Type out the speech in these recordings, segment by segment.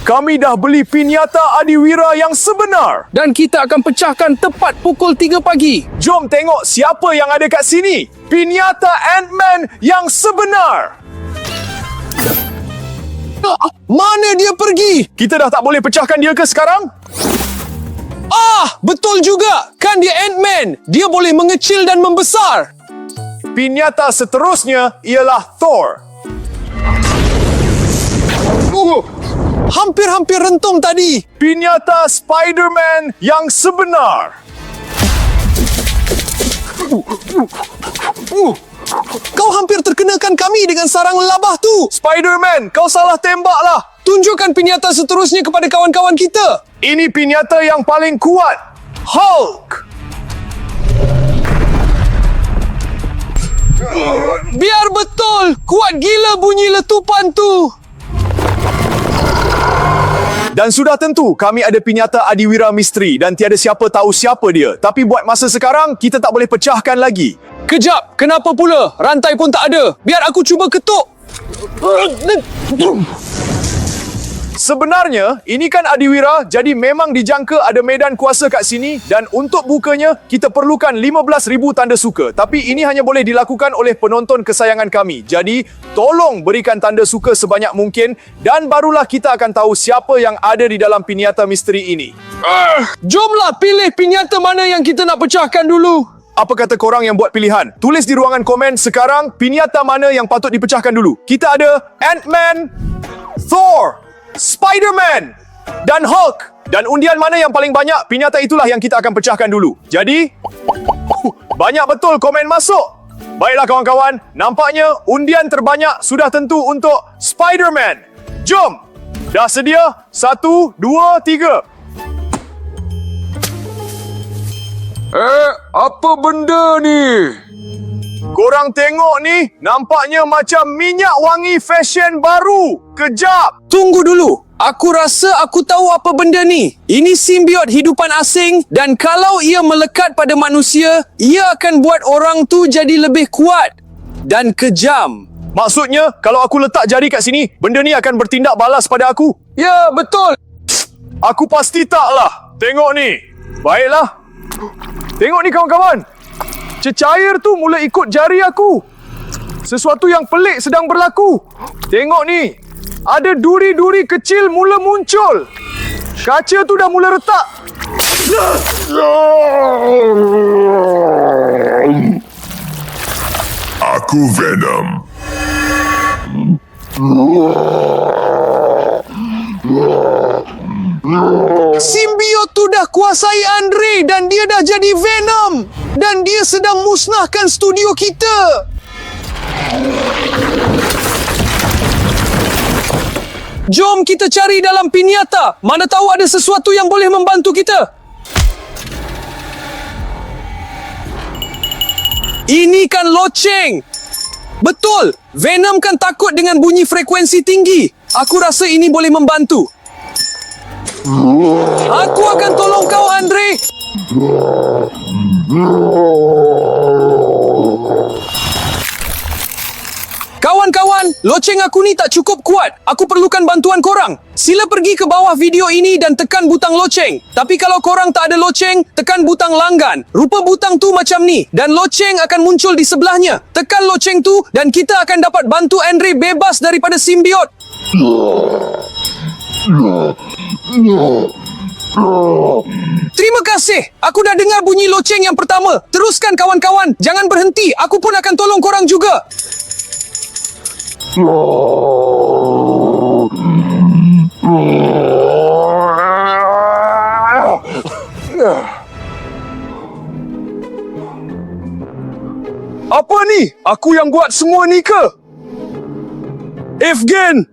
Kami dah beli pinyata Adiwira yang sebenar. Dan kita akan pecahkan tepat pukul 3 pagi. Jom tengok siapa yang ada kat sini. Pinyata Ant-Man yang sebenar. Mana dia pergi? Kita dah tak boleh pecahkan dia ke sekarang? Betul juga. Kan dia Ant-Man. Dia boleh mengecil dan membesar. Pinyata seterusnya ialah Thor. Hampir-hampir rentung tadi. Pinyata Spider-Man yang sebenar. Kau hampir terkenakan kami dengan sarang labah tu. Spider-Man, kau salah tembaklah. Tunjukkan pinyata seterusnya kepada kawan-kawan kita. Ini pinyata yang paling kuat. Hulk. Biar betul. Kuat gila bunyi letupan tu. Dan sudah tentu kami ada pinyata Adiwira misteri dan tiada siapa tahu siapa dia. Tapi buat masa sekarang, kita tak boleh pecahkan lagi. Kejap, kenapa pula? Rantai pun tak ada. Biar aku cuba ketuk. Sebenarnya, ini kan Adiwira, jadi memang dijangka ada medan kuasa kat sini dan untuk bukanya, kita perlukan 15,000 tanda suka. Tapi ini hanya boleh dilakukan oleh penonton kesayangan kami. Jadi, tolong berikan tanda suka sebanyak mungkin dan barulah kita akan tahu siapa yang ada di dalam pinyata misteri ini. Jomlah pilih pinyata mana yang kita nak pecahkan dulu. Apa kata korang yang buat pilihan? Tulis di ruangan komen sekarang pinyata mana yang patut dipecahkan dulu. Kita ada Ant-Man, Thor, Spider-Man dan Hulk. Dan undian mana yang paling banyak, pinyata itulah yang kita akan pecahkan dulu. Jadi, banyak betul komen masuk. Baiklah kawan-kawan, nampaknya undian terbanyak sudah tentu untuk Spider-Man. Jom! Dah sedia? 1, 2, 3. Apa benda ni? Korang tengok ni, nampaknya macam minyak wangi fashion baru. Kejap! Tunggu dulu. Aku rasa aku tahu apa benda ni. Ini simbiot hidupan asing dan kalau ia melekat pada manusia, ia akan buat orang tu jadi lebih kuat dan kejam. Maksudnya, kalau aku letak jari kat sini, benda ni akan bertindak balas pada aku? Ya, betul. Aku pasti taklah. Tengok ni. Baiklah. Tengok ni kawan-kawan. Cecair tu mula ikut jari aku. Sesuatu yang pelik sedang berlaku. Tengok ni. Ada duri-duri kecil mula muncul. Kaca tu dah mula retak. Aku Venom. Simbiot tu dah kuasai Andre dan dia dah jadi Venom. Dan dia sedang musnahkan studio kita. Jom kita cari dalam pinyata. Mana tahu ada sesuatu yang boleh membantu kita. Ini kan loceng. Betul. Venom kan takut dengan bunyi frekuensi tinggi. Aku rasa ini boleh membantu. Aku akan tolong kau, Andre. Kawan-kawan, loceng aku ni tak cukup kuat. Aku perlukan bantuan korang. Sila pergi ke bawah video ini dan tekan butang loceng. Tapi kalau korang tak ada loceng, tekan butang langgan. Rupa butang tu macam ni dan loceng akan muncul di sebelahnya. Tekan loceng tu dan kita akan dapat bantu Andre bebas daripada simbiot. Terima kasih. Aku dah dengar bunyi loceng yang pertama. Teruskan kawan-kawan. Jangan berhenti. Aku pun akan tolong korang juga. Apa ni? Aku yang buat semua ni ke? Evgen!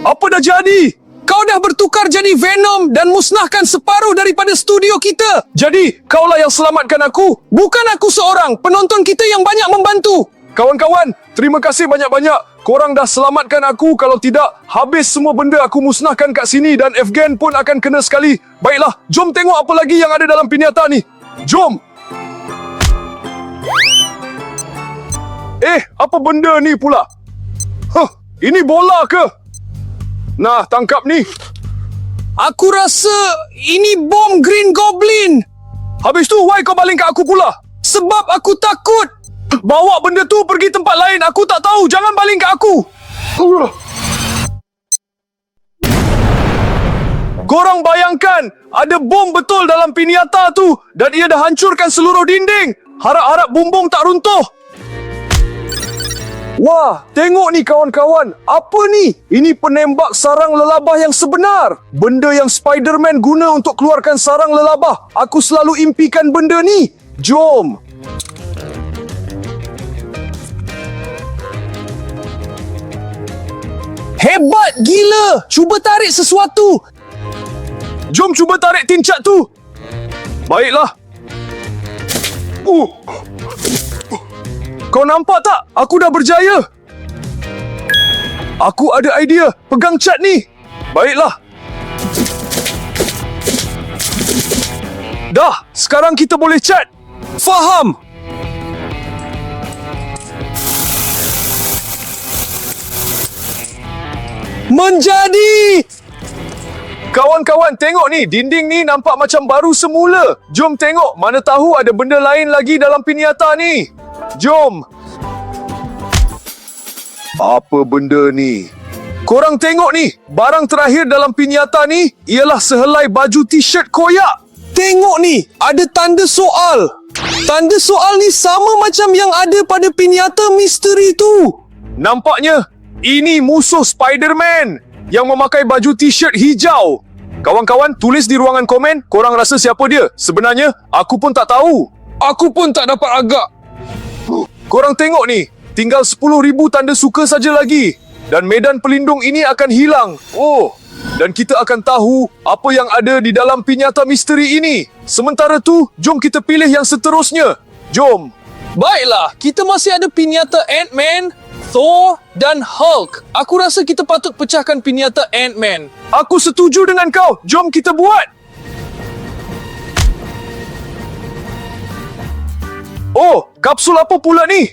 Apa dah jadi? Kau dah bertukar jadi Venom dan musnahkan separuh daripada studio kita. Jadi, kaulah yang selamatkan aku? Bukan aku seorang. Penonton kita yang banyak membantu. Kawan-kawan, terima kasih banyak-banyak. Korang dah selamatkan aku. Kalau tidak, habis semua benda aku musnahkan kat sini dan Evgen pun akan kena sekali. Baiklah, jom tengok apa lagi yang ada dalam pinyata ni. Jom! Apa benda ni pula? Ini bola ke? Nah, tangkap ni. Aku rasa ini bom Green Goblin. Habis tu, why kau baling kat aku pula? Sebab aku takut. Bawa benda tu pergi tempat lain. Aku tak tahu. Jangan baling kat aku. Korang bayangkan, ada bom betul dalam pinyata tu dan ia dah hancurkan seluruh dinding. Harap-harap bumbung tak runtuh. Wah, tengok ni kawan-kawan. Apa ni? Ini penembak sarang lelabah yang sebenar. Benda yang Spider-Man guna untuk keluarkan sarang lelabah. Aku selalu impikan benda ni. Jom. Hebat gila. Cuba tarik sesuatu. Jom cuba tarik tincat tu. Baiklah. Kau nampak tak? Aku dah berjaya. Aku ada idea. Pegang cat ni. Baiklah. Dah, sekarang kita boleh cat. Faham. Menjadi. Kawan-kawan, tengok ni. Dinding ni nampak macam baru semula. Jom tengok. Mana tahu ada benda lain lagi dalam pinyata ni. Jom. Apa benda ni? Korang tengok ni. Barang terakhir dalam pinyata ni ialah sehelai baju t-shirt koyak. Tengok ni. Ada tanda soal. Tanda soal ni sama macam yang ada pada pinyata misteri tu. Nampaknya ini musuh Spider-Man yang memakai baju t-shirt hijau. Kawan-kawan, tulis di ruangan komen korang rasa siapa dia. Sebenarnya, aku pun tak tahu. Aku pun tak dapat agak. Korang tengok ni. Tinggal 10,000 tanda suka saja lagi. Dan medan pelindung ini akan hilang. Oh, dan kita akan tahu apa yang ada di dalam pinyata misteri ini. Sementara tu, jom kita pilih yang seterusnya. Jom. Baiklah, kita masih ada pinyata Ant-Man, Thor dan Hulk. Aku rasa kita patut pecahkan pinyata Ant-Man. Aku setuju dengan kau. Jom kita buat. Oh, kapsul apa pula ni?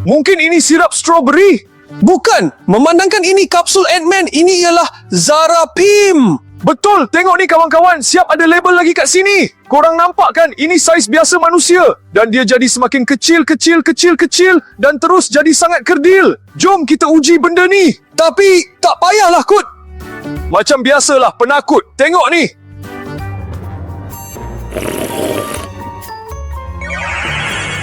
Mungkin ini sirap strawberry. Bukan, memandangkan ini kapsul Ant-Man, ini ialah Zara Pim. Betul, tengok ni kawan-kawan. Siap ada label lagi kat sini. Korang nampak kan? Ini saiz biasa manusia. Dan dia jadi semakin kecil dan terus jadi sangat kerdil. Jom kita uji benda ni. Tapi, tak payahlah kot. Macam biasalah, penakut. Tengok ni.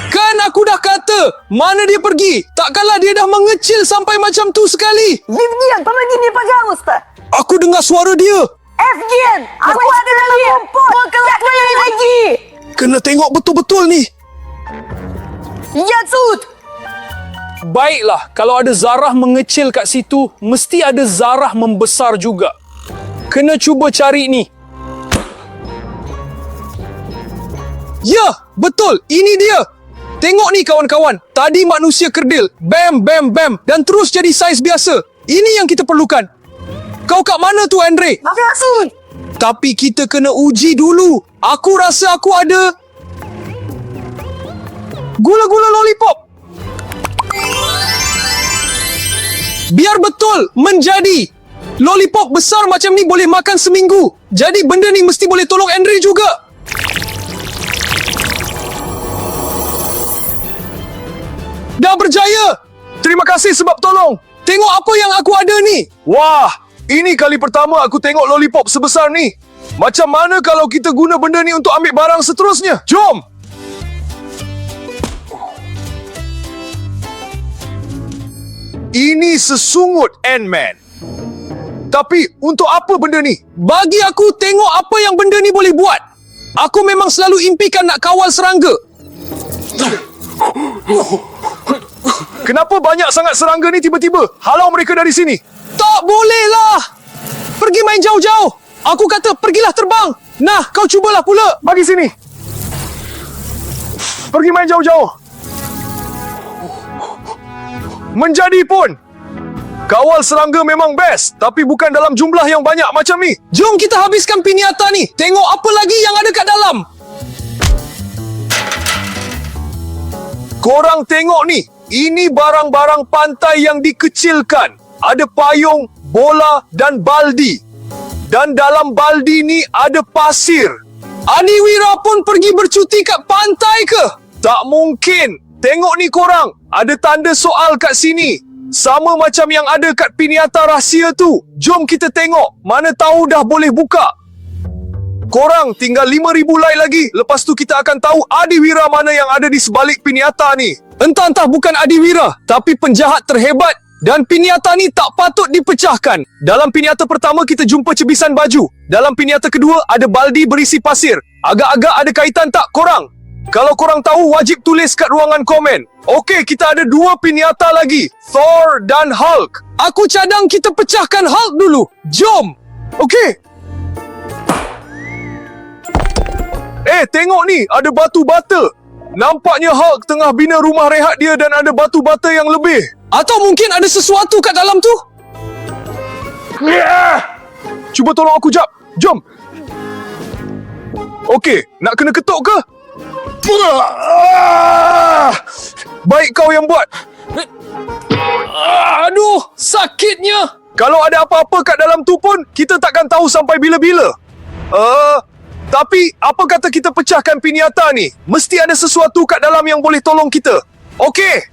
Kan aku dah kata, mana dia pergi? Takkanlah dia dah mengecil sampai macam tu sekali. Евген, помоги мне, пожалуйста! Aku dengar suara dia. Евген, aku ada dalam rumput! Jangan lagi! Kena tengok betul-betul ni. Я тут! Baiklah, kalau ada zarah mengecil kat situ, mesti ada zarah membesar juga. Kena cuba cari ni. Ya, betul. Ini dia. Tengok ni kawan-kawan. Tadi manusia kerdil. Bam, bam, bam. Dan terus jadi saiz biasa. Ini yang kita perlukan. Kau kat mana tu, Andre? Makasih! Tapi kita kena uji dulu. Aku rasa aku ada gula-gula lollipop. Biar betul menjadi. Lollipop besar macam ni boleh makan seminggu. Jadi benda ni mesti boleh tolong Andre juga. Dah berjaya. Terima kasih sebab tolong. Tengok apa yang aku ada ni. Wah, ini kali pertama aku tengok lollipop sebesar ni. Macam mana kalau kita guna benda ni untuk ambil barang seterusnya? Jom! Ini sesungut Ant-Man. Tapi untuk apa benda ni? Bagi aku tengok apa yang benda ni boleh buat. Aku memang selalu impikan nak kawal serangga. Kenapa banyak sangat serangga ni tiba-tiba? Halau mereka dari sini. Tak bolehlah. Pergi main jauh-jauh. Aku kata pergilah terbang. Nah, kau cubalah pula. Bagi sini. Pergi main jauh-jauh. Menjadi pun. Kawal serangga memang best. Tapi bukan dalam jumlah yang banyak macam ni. Jom kita habiskan pinyata ni. Tengok apa lagi yang ada kat dalam. Korang tengok ni. Ini barang-barang pantai yang dikecilkan. Ada payung, bola dan baldi. Dan dalam baldi ni ada pasir. Adiwira pun pergi bercuti kat pantai ke? Tak mungkin. Tengok ni korang. Ada tanda soal kat sini. Sama macam yang ada kat Piniata Rahsia tu. Jom kita tengok. Mana tahu dah boleh buka. Korang tinggal 5,000 like lagi. Lepas tu kita akan tahu Adiwira mana yang ada di sebalik Piniata ni. Entah-entah bukan Adiwira, tapi penjahat terhebat. Dan Piniata ni tak patut dipecahkan. Dalam Piniata pertama kita jumpa cebisan baju. Dalam Piniata kedua ada baldi berisi pasir. Agak-agak ada kaitan tak korang? Kalau korang tahu wajib tulis kat ruangan komen. Okey, kita ada 2 Piniata lagi. Thor dan Hulk. Aku cadang kita pecahkan Hulk dulu. Jom! Okey. Tengok ni, ada batu bata. Nampaknya Hulk tengah bina rumah rehat dia dan ada batu bata yang lebih. Atau mungkin ada sesuatu kat dalam tu? Cuba tolong aku jap. Jom. Okey, nak kena ketuk ke? Baik kau yang buat. Aduh, sakitnya. Kalau ada apa-apa kat dalam tu pun, kita takkan tahu sampai bila-bila. Tapi apa kata kita pecahkan Piniata ni? Mesti ada sesuatu kat dalam yang boleh tolong kita. Okey.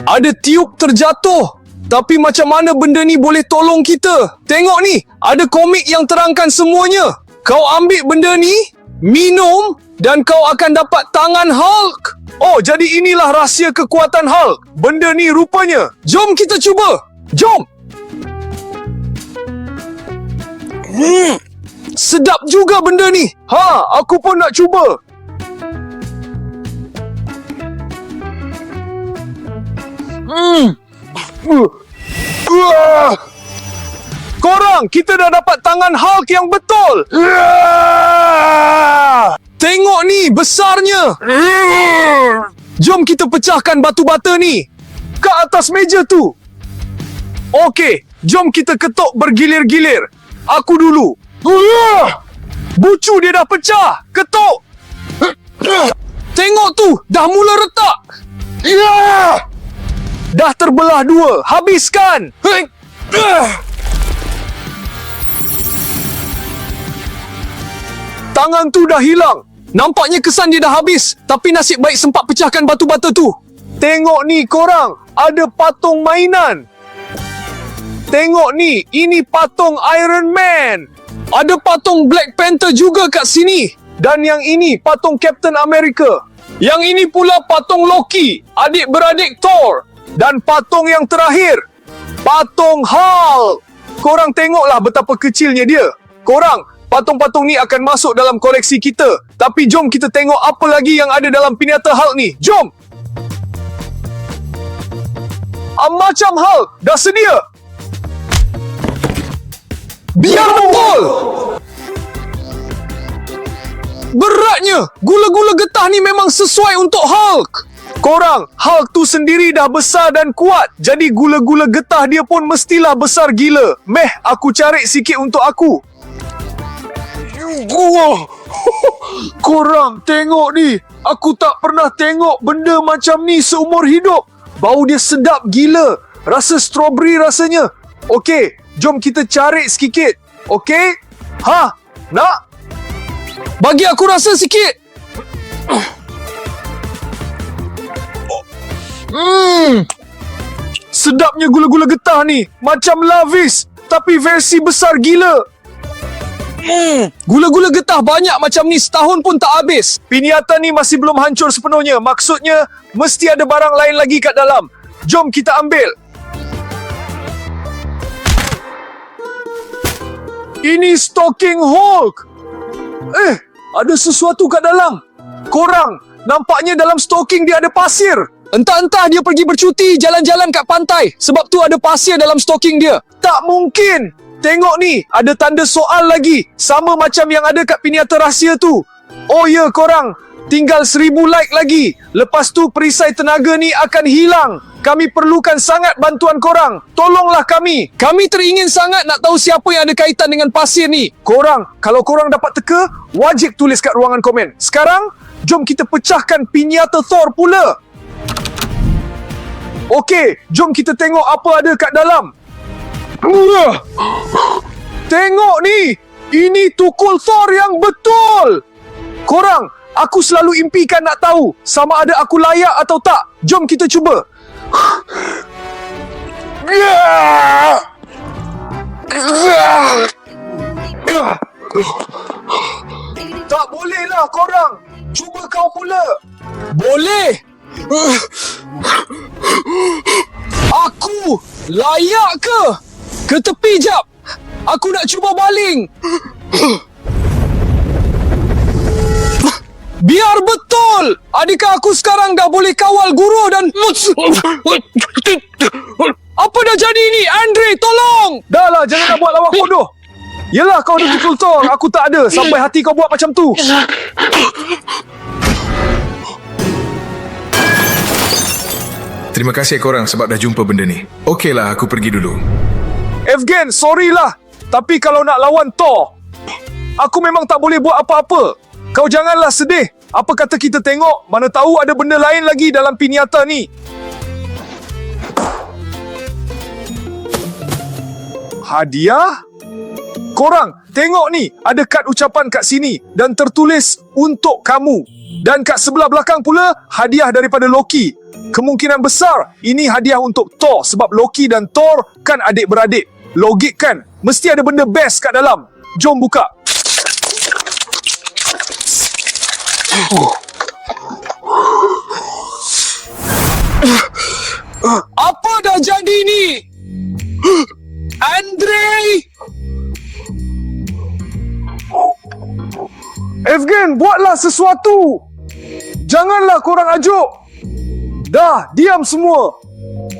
Ada tiup terjatuh. Tapi macam mana benda ni boleh tolong kita? Tengok ni, ada komik yang terangkan semuanya. Kau ambil benda ni, minum dan kau akan dapat tangan Hulk. Oh, jadi inilah rahsia kekuatan Hulk. Benda ni rupanya. Jom kita cuba. Jom. Sedap juga benda ni. Aku pun nak cuba. Korang, kita dah dapat tangan Hulk yang betul. Tengok ni, besarnya. Jom kita pecahkan batu bata ni. Kat atas meja tu. Okey, jom kita ketuk bergilir-gilir. Aku dulu. Bucu dia dah pecah. Ketuk. Tengok tu, dah mula retak. Dah terbelah 2. Habiskan. Tangan tu dah hilang. Nampaknya kesan dia dah habis. Tapi nasib baik sempat pecahkan batu bata tu. Tengok ni korang. Ada patung mainan. Tengok ni. Ini patung Iron Man. Ada patung Black Panther juga kat sini. Dan yang ini patung Captain America. Yang ini pula patung Loki, adik-beradik Thor. Dan patung yang terakhir, patung Hulk. Korang tengoklah betapa kecilnya dia. Korang, patung-patung ni akan masuk dalam koleksi kita. Tapi jom kita tengok apa lagi yang ada dalam Piniata Hulk ni. Jom! Macam Hulk, dah sedia? Biar betul! Beratnya, gula-gula getah ni memang sesuai untuk Hulk. Korang, Hulk tu sendiri dah besar dan kuat. Jadi gula-gula getah dia pun mestilah besar gila. Meh, aku cari sikit untuk aku. Korang, tengok ni. Aku tak pernah tengok benda macam ni seumur hidup. Bau dia sedap gila. Rasa strawberry rasanya. Okey, jom kita cari sikit. Okey? Nak? Bagi aku rasa sikit. Sedapnya gula-gula getah ni. Macam Lavis, tapi versi besar gila. Gula-gula getah banyak macam ni setahun pun tak habis. Piniata ni masih belum hancur sepenuhnya. Maksudnya, mesti ada barang lain lagi kat dalam. Jom kita ambil. Ini stocking Hulk. Ada sesuatu kat dalam. Korang, nampaknya dalam stocking dia ada pasir. Entah-entah dia pergi bercuti jalan-jalan kat pantai. Sebab tu ada pasir dalam stocking dia. Tak mungkin. Tengok ni, ada tanda soal lagi. Sama macam yang ada kat Piniata Rahsia tu. Oh ya korang, tinggal 1000 like lagi. Lepas tu perisai tenaga ni akan hilang. Kami perlukan sangat bantuan korang. Tolonglah kami. Kami teringin sangat nak tahu siapa yang ada kaitan dengan pasir ni. Korang, kalau korang dapat teka, wajib tulis kat ruangan komen. Sekarang, jom kita pecahkan Piniata Thor pula. Okey, jom kita tengok apa ada kat dalam. Tengok ni. Ini tukul Thor yang betul. Korang, aku selalu impikan nak tahu sama ada aku layak atau tak. Jom kita cuba. Tak bolehlah korang. Cuba kau pula. Boleh. Aku layak ke? Ke tepi jap. Aku nak cuba baling. Biar betul. Adakah aku sekarang dah boleh kawal guru dan... Apa dah jadi ni? Andre, tolong. Dah lah, jangan nak buat lawak bodoh. Yelah, kau ada tukul Thor. Aku tak ada. Sampai hati kau buat macam tu. Terima kasih korang sebab dah jumpa benda ni. Okeylah, aku pergi dulu. Evgen, sorry lah. Tapi kalau nak lawan Thor, aku memang tak boleh buat apa-apa. Kau janganlah sedih. Apa kata kita tengok, mana tahu ada benda lain lagi dalam pinyata ni. Hadiah? Korang, tengok ni. Ada kad ucapan kat sini dan tertulis untuk kamu. Dan kat sebelah belakang pula, hadiah daripada Loki. Kemungkinan besar, ini hadiah untuk Thor sebab Loki dan Thor kan adik-beradik. Logik kan? Mesti ada benda best kat dalam. Jom buka. Apa dah jadi ni? Andre! Evgen, buatlah sesuatu. Janganlah korang ajuk. Dah, diam semua.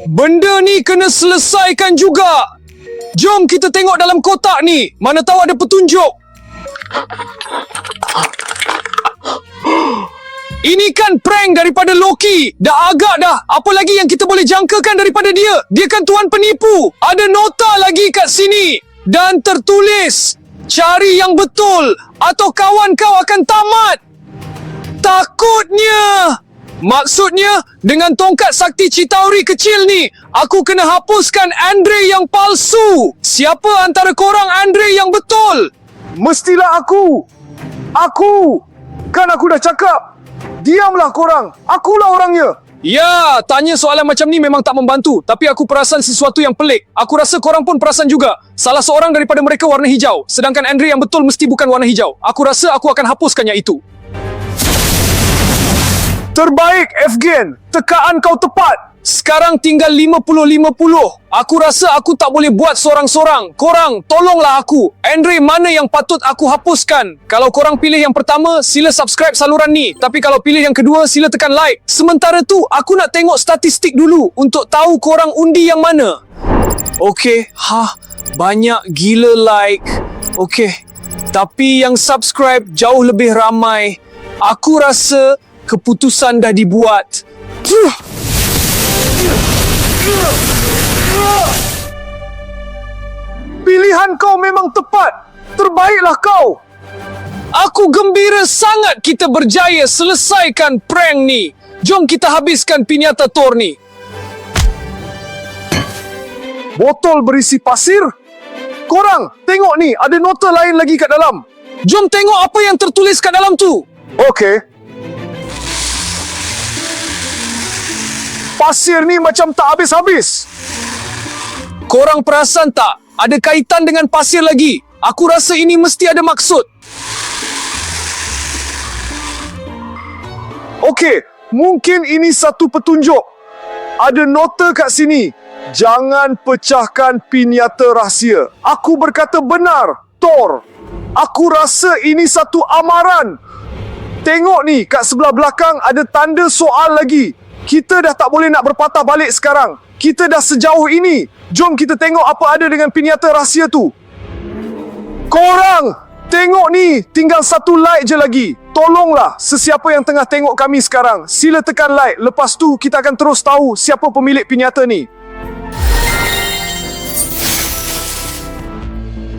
Benda ni kena selesaikan juga. Jom kita tengok dalam kotak ni. Mana tahu ada petunjuk. Ini kan prank daripada Loki. Dah agak dah. Apa lagi yang kita boleh jangkakan daripada dia? Dia kan tuan penipu. Ada nota lagi kat sini. Dan tertulis, cari yang betul atau kawan kau akan tamat. Takutnya. Maksudnya, dengan tongkat sakti Chitauri kecil ni, aku kena hapuskan Andre yang palsu. Siapa antara korang Andre yang betul? Mestilah aku. Aku. Kan aku dah cakap. Diamlah korang. Akulah orangnya. Ya, tanya soalan macam ni memang tak membantu. Tapi aku perasan sesuatu yang pelik. Aku rasa korang pun perasan juga. Salah seorang daripada mereka warna hijau. Sedangkan Andre yang betul mesti bukan warna hijau. Aku rasa aku akan hapuskan yang itu. Terbaik, Evgen. Tekaan kau tepat. Sekarang tinggal 50-50. Aku rasa aku tak boleh buat sorang-sorang. Korang, tolonglah aku. Andre, mana yang patut aku hapuskan? Kalau korang pilih yang pertama, sila subscribe saluran ni. Tapi kalau pilih yang kedua, sila tekan like. Sementara tu, aku nak tengok statistik dulu untuk tahu korang undi yang mana. Okey, banyak gila like. Okey, tapi yang subscribe jauh lebih ramai. Aku rasa keputusan dah dibuat. Pilihan kau memang tepat. Terbaiklah kau. Aku gembira sangat kita berjaya selesaikan prank ni. Jom kita habiskan pinyata Thor ni. Botol berisi pasir. Korang, tengok ni. Ada nota lain lagi kat dalam. Jom tengok apa yang tertulis kat dalam tu. Okey. Pasir ni macam tak habis-habis. Korang perasan tak? Ada kaitan dengan pasir lagi. Aku rasa ini mesti ada maksud. Okey, mungkin ini satu petunjuk. Ada nota kat sini. Jangan pecahkan pinyata rahsia. Aku berkata benar, Thor. Aku rasa ini satu amaran. Tengok ni, kat sebelah belakang ada tanda soal lagi. Kita dah tak boleh nak berpatah balik sekarang. Kita dah sejauh ini. Jom kita tengok apa ada dengan pinyata rahsia tu. Korang, tengok ni. Tinggal satu like je lagi. Tolonglah sesiapa yang tengah tengok kami sekarang. Sila tekan like. Lepas tu kita akan terus tahu siapa pemilik pinyata ni.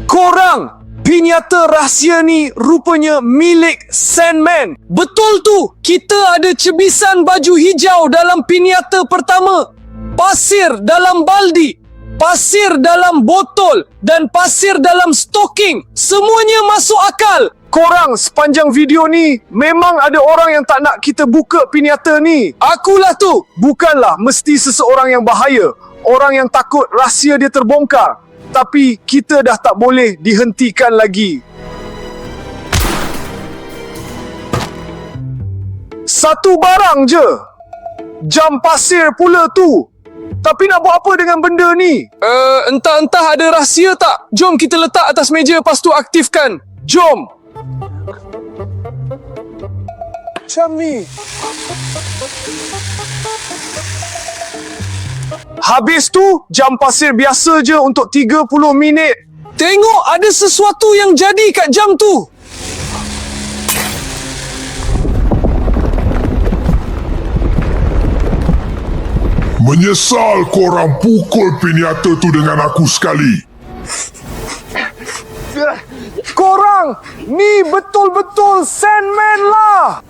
Korang, pinyata rahsia ni rupanya milik Sandman. Betul tu. Kita ada cebisan baju hijau dalam pinyata pertama. pasir dalam baldi, pasir dalam botol dan pasir dalam stoking. Semuanya masuk akal. Korang sepanjang video ni memang ada orang yang tak nak kita buka piniata ni. Akulah tu. Bukanlah mesti seseorang yang bahaya, orang yang takut rahsia dia terbongkar. Tapi kita dah tak boleh dihentikan lagi. Satu barang je. Jam pasir pula tu. Tapi nak buat apa dengan benda ni? Entah ada rahsia tak? Jom kita letak atas meja lepas tu aktifkan. Jom. Macam ni. Habis tu, jam pasir biasa je untuk 30 minit. Tengok ada sesuatu yang jadi kat jam tu. Menyesal korang pukul piniata tu dengan aku sekali. Korang, ni betul-betul Sandman lah.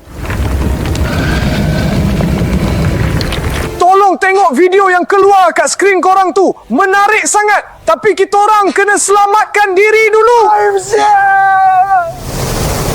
Tolong tengok video yang keluar kat skrin korang tu. Menarik sangat. Tapi kita orang kena selamatkan diri dulu. I'm Sam.